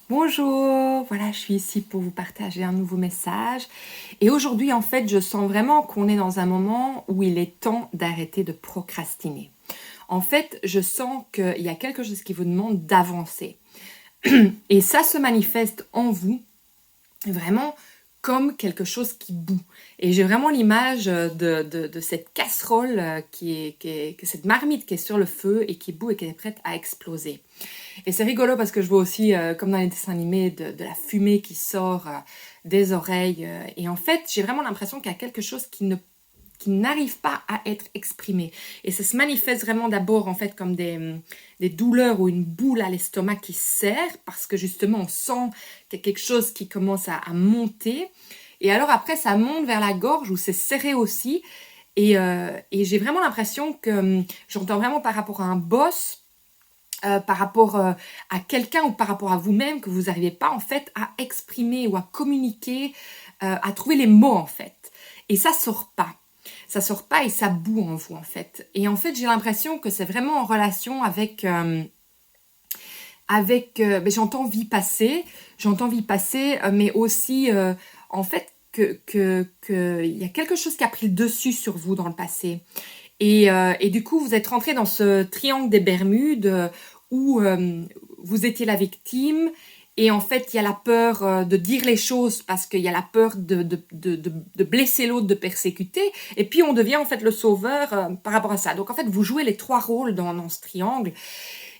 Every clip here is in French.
Bonjour, voilà, je suis ici pour vous partager un nouveau message. Et aujourd'hui, en fait, je sens vraiment qu'on est dans un moment où il est temps d'arrêter de procrastiner. En fait, je sens qu'il y a quelque chose qui vous demande d'avancer. Et ça se manifeste en vous vraiment comme quelque chose qui bout. Et j'ai vraiment l'image de cette casserole cette marmite qui est sur le feu et qui bout et qui est prête à exploser. Et c'est rigolo parce que je vois aussi, comme dans les dessins animés, de la fumée qui sort des oreilles. Et en fait, j'ai vraiment l'impression qu'il y a quelque chose qui n'arrive pas à être exprimé. Et ça se manifeste vraiment d'abord en fait comme des douleurs ou une boule à l'estomac qui serre parce que justement on sent qu'il y a quelque chose qui commence à monter. Et alors après ça monte vers la gorge où c'est serré aussi. Et j'ai vraiment l'impression que j'entends vraiment par rapport à un boss, par rapport à quelqu'un ou par rapport à vous-même que vous n'arrivez pas en fait à exprimer ou à communiquer, à trouver les mots en fait. Et ça sort pas. Ça sort pas et ça boue en vous en fait. Et en fait j'ai l'impression que c'est vraiment en relation avec j'entends vie passer, mais aussi en fait que y a quelque chose qui a pris le dessus sur vous dans le passé. Et du coup, vous êtes rentré dans ce triangle des Bermudes où vous étiez la victime. Et en fait, il y a la peur de dire les choses parce qu'il y a la peur de blesser l'autre, de persécuter. Et puis, on devient en fait le sauveur par rapport à ça. Donc, en fait, vous jouez les trois rôles dans ce triangle.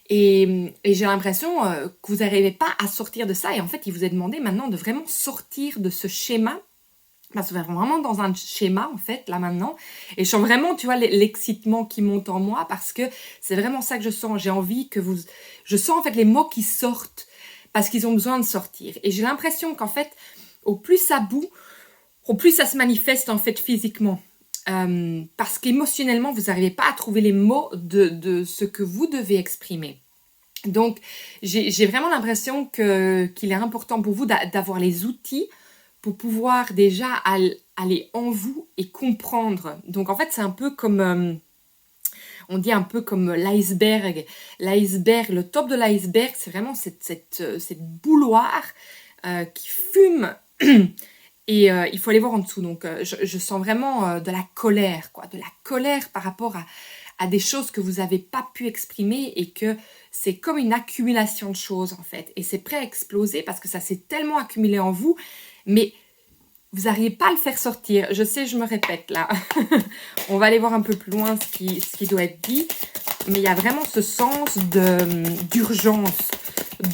Et j'ai l'impression que vous n'arrivez pas à sortir de ça. Et en fait, il vous est demandé maintenant de vraiment sortir de ce schéma. Parce que vraiment dans un schéma, en fait, là maintenant. Et je sens vraiment, tu vois, l'excitement qui monte en moi parce que c'est vraiment ça que je sens. J'ai envie que vous... Je sens en fait les mots qui sortent parce qu'ils ont besoin de sortir. Et j'ai l'impression qu'en fait, au plus ça boue, au plus ça se manifeste en fait physiquement. Parce qu'émotionnellement, vous n'arrivez pas à trouver les mots de ce que vous devez exprimer. Donc, j'ai vraiment l'impression qu'il est important pour vous d'avoir les outils pour pouvoir déjà aller en vous et comprendre. Donc, en fait, c'est un peu comme... on dit un peu comme l'iceberg. L'iceberg, le top de l'iceberg, c'est vraiment cette bouilloire qui fume. Et il faut aller voir en dessous. Donc, je sens vraiment de la colère, quoi. De la colère par rapport à des choses que vous n'avez pas pu exprimer et que c'est comme une accumulation de choses, en fait. Et c'est prêt à exploser parce que ça s'est tellement accumulé en vous. Mais vous n'arrivez pas à le faire sortir. Je sais, je me répète là. On va aller voir un peu plus loin ce qui doit être dit. Mais il y a vraiment ce sens d'urgence.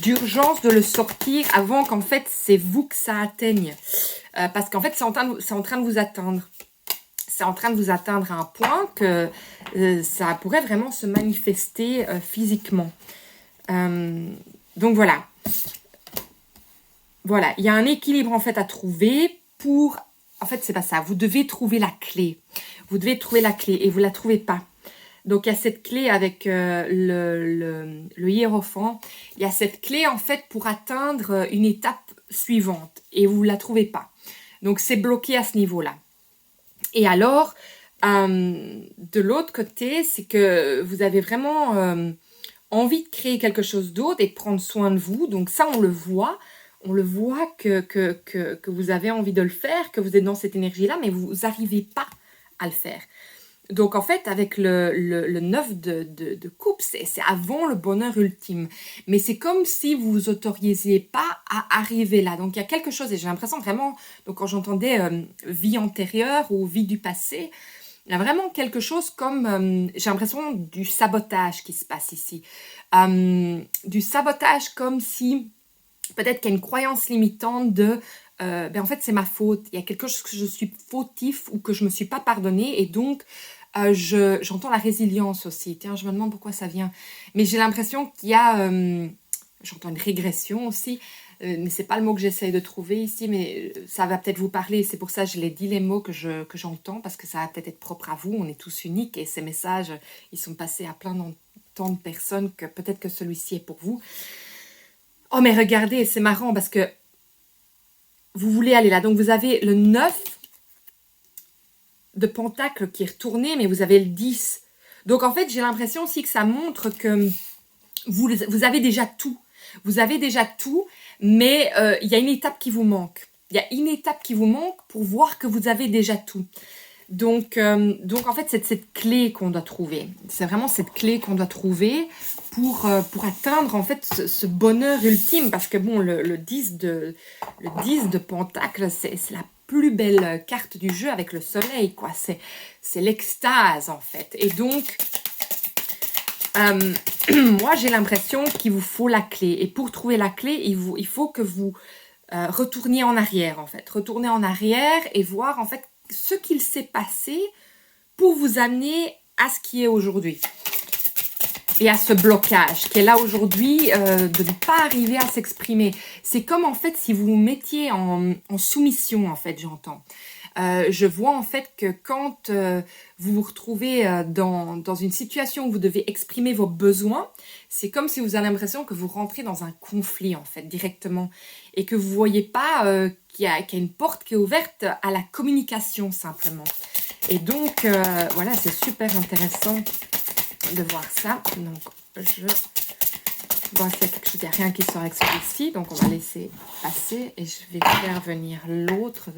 D'urgence de le sortir avant qu'en fait, c'est vous que ça atteigne. Parce qu'en fait, c'est en train de vous atteindre. C'est en train de vous atteindre à un point que ça pourrait vraiment se manifester physiquement. Donc voilà. Voilà, il y a un équilibre en fait à trouver pour... En fait, c'est pas ça. Vous devez trouver la clé. Vous devez trouver la clé et vous la trouvez pas. Donc, il y a cette clé avec le hiérophant. Il y a cette clé, en fait, pour atteindre une étape suivante. Et vous ne la trouvez pas. Donc, c'est bloqué à ce niveau-là. Et alors, de l'autre côté, c'est que vous avez vraiment envie de créer quelque chose d'autre et de prendre soin de vous. Donc, ça, on le voit. On le voit que vous avez envie de le faire, que vous êtes dans cette énergie-là, mais vous n'arrivez pas à le faire. Donc, en fait, avec le 9 de coupe, c'est avant le bonheur ultime. Mais c'est comme si vous vous autorisiez pas à arriver là. Donc, il y a quelque chose, et j'ai l'impression vraiment, donc quand j'entendais vie antérieure ou vie du passé, il y a vraiment quelque chose comme, j'ai l'impression du sabotage qui se passe ici. Du sabotage comme si, peut-être qu'il y a une croyance limitante de en fait c'est ma faute, il y a quelque chose que je suis fautif ou que je me suis pas pardonné et donc j'entends la résilience aussi. Tiens, je me demande pourquoi ça vient. Mais j'ai l'impression qu'il y a j'entends une régression aussi, mais c'est pas le mot que j'essaye de trouver ici, mais ça va peut-être vous parler. C'est pour ça que je l'ai dit les mots que j'entends, parce que ça va peut-être être propre à vous. On est tous uniques et ces messages, ils sont passés à plein tant de personnes que peut-être que celui-ci est pour vous. Oh, mais regardez, c'est marrant parce que vous voulez aller là. Donc, vous avez le 9 de pentacle qui est retourné, mais vous avez le 10. Donc, en fait, j'ai l'impression aussi que ça montre que vous avez déjà tout. Vous avez déjà tout, mais il y a une étape qui vous manque. Il y a une étape qui vous manque pour voir que vous avez déjà tout. Donc en fait, c'est cette clé qu'on doit trouver. C'est vraiment cette clé qu'on doit trouver pour atteindre en fait ce bonheur ultime. Parce que bon, le 10 de Pentacle, c'est la plus belle carte du jeu avec le soleil, quoi. C'est l'extase, en fait. Et donc, moi, j'ai l'impression qu'il vous faut la clé. Et pour trouver la clé, il faut que vous retourniez en arrière, en fait. Retournez en arrière et voir, en fait, ce qu'il s'est passé pour vous amener à ce qui est aujourd'hui. Et à ce blocage qui est là aujourd'hui, de ne pas arriver à s'exprimer. C'est comme, en fait, si vous vous mettiez en soumission, en fait, j'entends. Je vois en fait que quand vous vous retrouvez dans une situation où vous devez exprimer vos besoins, c'est comme si vous avez l'impression que vous rentrez dans un conflit en fait directement et que vous ne voyez pas qu'il y a une porte qui est ouverte à la communication simplement. Et donc voilà, c'est super intéressant de voir ça. Donc je vois s'il y a quelque chose, il n'y a rien qui sort avec celui-ci, donc on va laisser passer et je vais faire venir l'autre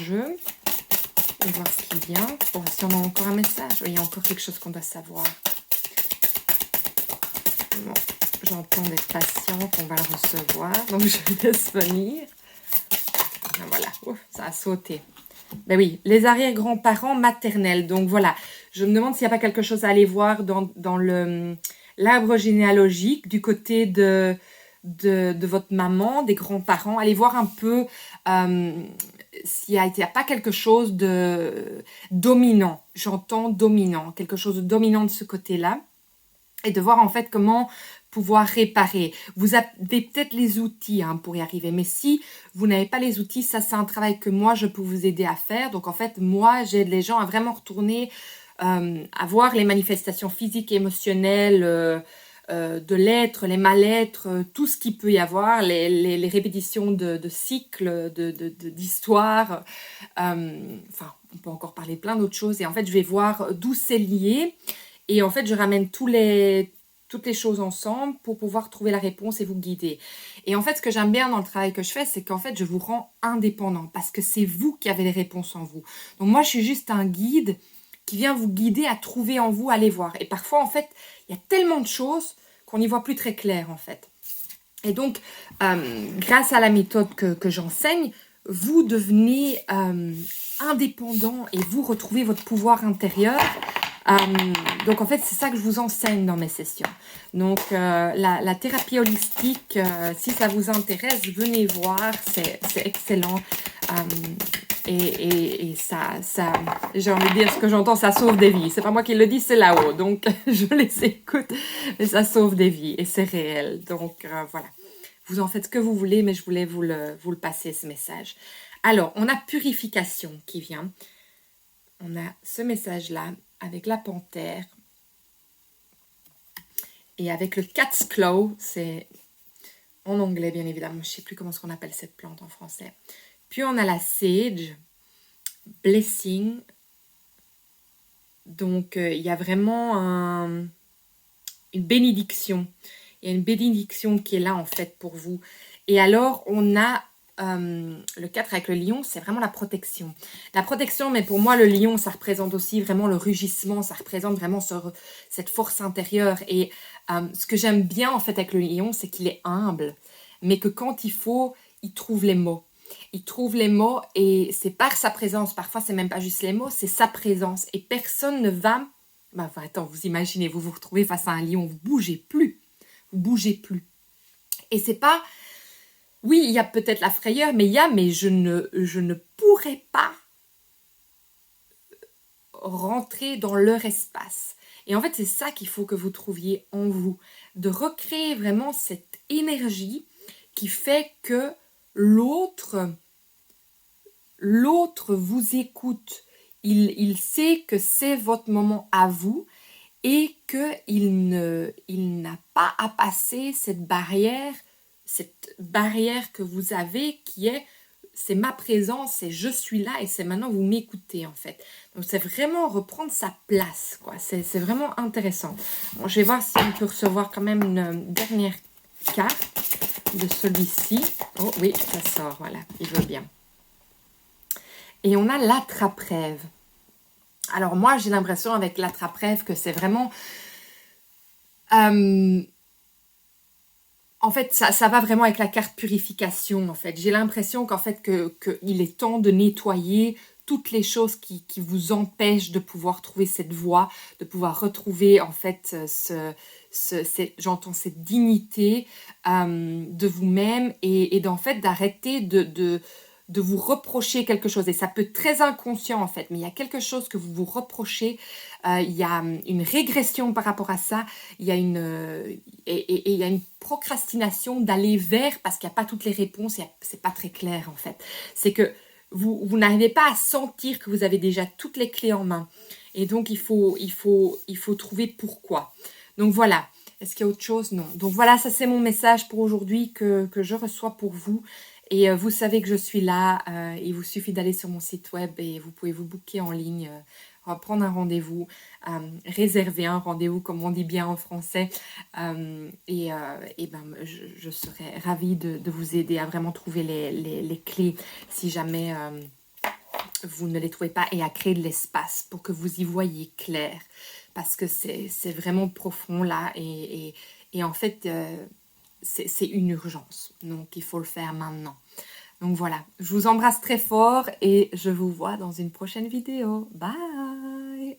jeu et voir ce qui vient. Pour voir si on a encore un message. Il y a encore quelque chose qu'on doit savoir. Bon, j'entends d'être patiente, on va le recevoir. Donc je laisse venir. Voilà, ouf, ça a sauté. Ben oui, les arrière-grands-parents maternels. Donc voilà, je me demande s'il n'y a pas quelque chose à aller voir dans l'arbre généalogique du côté de votre maman, des grands-parents. Allez voir un peu s'il n'y a pas quelque chose de dominant. J'entends dominant, quelque chose de dominant de ce côté-là. Et de voir en fait comment pouvoir réparer. Vous avez peut-être les outils pour y arriver. Mais si vous n'avez pas les outils, ça c'est un travail que moi je peux vous aider à faire. Donc en fait, moi j'aide les gens à vraiment retourner à voir les manifestations physiques et émotionnelles de l'être, les mal-être, tout ce qu'il peut y avoir, les répétitions de cycles, d'histoires. Enfin, on peut encore parler de plein d'autres choses. Et en fait, je vais voir d'où c'est lié. Et en fait, je ramène toutes les choses ensemble pour pouvoir trouver la réponse et vous guider. Et en fait, ce que j'aime bien dans le travail que je fais, c'est qu'en fait, je vous rends indépendant parce que c'est vous qui avez les réponses en vous. Donc moi, je suis juste un guide qui vient vous guider à trouver en vous, à les voir. Et parfois, en fait, il y a tellement de choses qu'on n'y voit plus très clair, en fait. Et donc, grâce à la méthode que j'enseigne, vous devenez indépendant et vous retrouvez votre pouvoir intérieur. Donc en fait c'est ça que je vous enseigne dans mes sessions. Donc la thérapie holistique, si ça vous intéresse, venez voir, c'est excellent. Et ça, j'ai envie de dire ce que j'entends, ça sauve des vies. C'est pas moi qui le dis, c'est là-haut. Donc je les écoute, mais ça sauve des vies et c'est réel. Donc voilà, vous en faites ce que vous voulez, mais je voulais vous le passer ce message. Alors on a purification qui vient. On a ce message-là avec la panthère et avec le cat's claw, c'est en anglais bien évidemment, je ne sais plus comment on appelle cette plante en français. Puis on a la sage, blessing, donc il y a vraiment une bénédiction, il y a une bénédiction qui est là en fait pour vous. Et alors on a le 4 avec le lion, c'est vraiment la protection. La protection, mais pour moi, le lion, ça représente aussi vraiment le rugissement, ça représente vraiment cette force intérieure. Et ce que j'aime bien, en fait, avec le lion, c'est qu'il est humble, mais que quand il faut, il trouve les mots. Il trouve les mots et c'est par sa présence. Parfois, c'est même pas juste les mots, c'est sa présence. Et personne ne va... Enfin, attends, vous imaginez, vous vous retrouvez face à un lion, vous bougez plus. Vous bougez plus. Et c'est pas... Oui, il y a peut-être la frayeur, mais je ne pourrais pas rentrer dans leur espace. Et en fait, c'est ça qu'il faut que vous trouviez en vous, de recréer vraiment cette énergie qui fait que l'autre vous écoute. Il sait que c'est votre moment à vous et qu'il n'a pas à passer cette barrière que vous avez qui est c'est ma présence, c'est je suis là et c'est maintenant vous m'écoutez en fait. Donc c'est vraiment reprendre sa place quoi. C'est vraiment intéressant. Bon, je vais voir si on peut recevoir quand même une dernière carte de celui-ci. Oh oui, ça sort, voilà, il veut bien. Et on a l'attrape-rêve. Alors moi, j'ai l'impression avec l'attrape-rêve que c'est vraiment... en fait, ça va vraiment avec la carte purification, en fait. J'ai l'impression qu'en fait, qu'il est temps de nettoyer toutes les choses qui vous empêchent de pouvoir trouver cette voie, de pouvoir retrouver, en fait, j'entends cette dignité de vous-même et d'en fait, d'arrêter de vous reprocher quelque chose. Et ça peut être très inconscient, en fait, mais il y a quelque chose que vous vous reprochez. Il y a une régression par rapport à ça. Il y a il y a une procrastination d'aller vers, parce qu'il n'y a pas toutes les réponses, c'est pas très clair, en fait. C'est que vous n'arrivez pas à sentir que vous avez déjà toutes les clés en main. Et donc, il faut trouver pourquoi. Donc, voilà. Est-ce qu'il y a autre chose? Non. Donc, voilà, ça, c'est mon message pour aujourd'hui que je reçois pour vous. Et vous savez que je suis là. Il vous suffit d'aller sur mon site web et vous pouvez vous booker en ligne, prendre un rendez-vous, réserver un rendez-vous, comme on dit bien en français. Je serais ravie de vous aider à vraiment trouver les clés si jamais vous ne les trouvez pas et à créer de l'espace pour que vous y voyez clair. Parce que c'est vraiment profond là et en fait... c'est une urgence, donc il faut le faire maintenant. Donc voilà, je vous embrasse très fort et je vous vois dans une prochaine vidéo. Bye.